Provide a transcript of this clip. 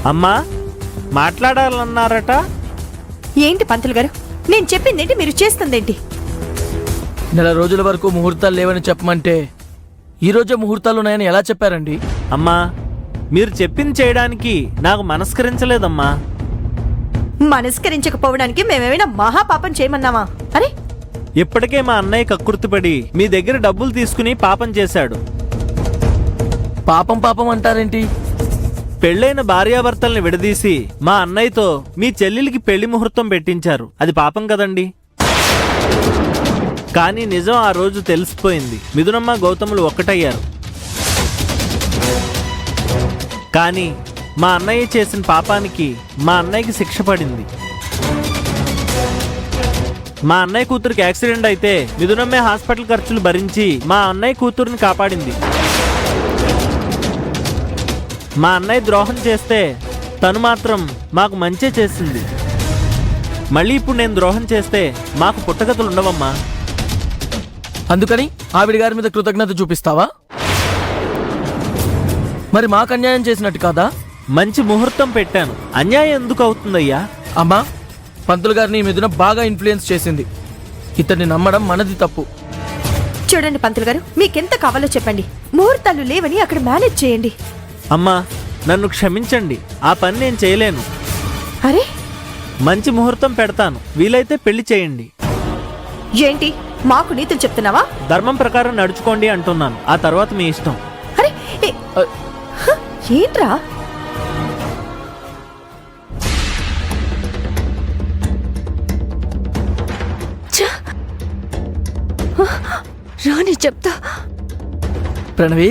అమ్మా మాట్లాడాలన్నారట. ఏంటి పంతులు గారు, నేను చెప్పిందేంటి, మీరు చేస్తుందేంటి? నెల రోజుల వరకు ముహూర్తాలు లేవని చెప్పమంటే ఈరోజే ముహూర్తాలు ఉన్నాయని ఎలా చెప్పారండి? అమ్మా మీరు చెప్పింది చేయడానికి నాకు మనస్కరించలేదమ్మా. మనస్కరించకపోవడానికి మేమేమైనా మహాపాపం చేయమన్నావా? అరే ఇప్పటికే మా అన్నయ్య కక్కుర్తిపడి మీ దగ్గర డబ్బులు తీసుకుని పాపం చేశాడు. పాపం పాపం అంటారేంటి? పెళ్ళైన భార్యాభర్తల్ని విడదీసి మా అన్నయ్యతో మీ చెల్లెలికి పెళ్లి ముహూర్తం పెట్టించారు. అది పాపం కదండి. కానీ నిజం ఆ రోజు తెలిసిపోయింది. మిథునమ్మ గౌతములు ఒక్కటయ్యారు. కానీ మా అన్నయ్య చేసిన పాపానికి మా అన్నయ్యకి శిక్ష పడింది. మా అన్నయ్య కూతురికి యాక్సిడెంట్ అయితే మిథునమ్మే హాస్పిటల్ ఖర్చులు భరించి మా అన్నయ్య కూతురుని కాపాడింది. మా అన్నయ్య ద్రోహం చేస్తే తను మాత్రం మాకు మంచే చేసింది. మళ్ళీ ఇప్పుడు నేను ద్రోహం చేస్తే మాకు పుట్టగతులు ఉండవమ్మా. అందుకని ఆవిడ గారి మీద కృతజ్ఞత చూపిస్తావా? మరి మాకు అన్యాయం చేసినట్టు కాదా? మంచి ముహూర్తం పెట్టాను, అన్యాయం ఎందుకు అవుతుందయ్యా? అమ్మా, పంతులు గారిని మిథున బాగా ఇన్ఫ్లుయెన్స్ చేసింది. ఇతన్ని నమ్మడం మనది తప్పు. చూడండి పంతులు గారు, మీకెంత కావాలో చెప్పండి. ముహూర్తాలు లేవని అక్కడ మేనేజ్ చేయండి. అమ్మా నన్ను క్షమించండి, ఆ పని నేను చేయలేను. అరే మంచి ముహూర్తం పెడతాను, వీలైతే పెళ్లి చేయండి. ఏంటి మాకు నీతులు చెప్తున్నావా? ధర్మం ప్రకారం నడుచుకోండి అంటున్నాను, ఆ తర్వాత మీ ఇష్టం. అరే ఏంట్రా? రాని చెప్తా. ప్రణవి,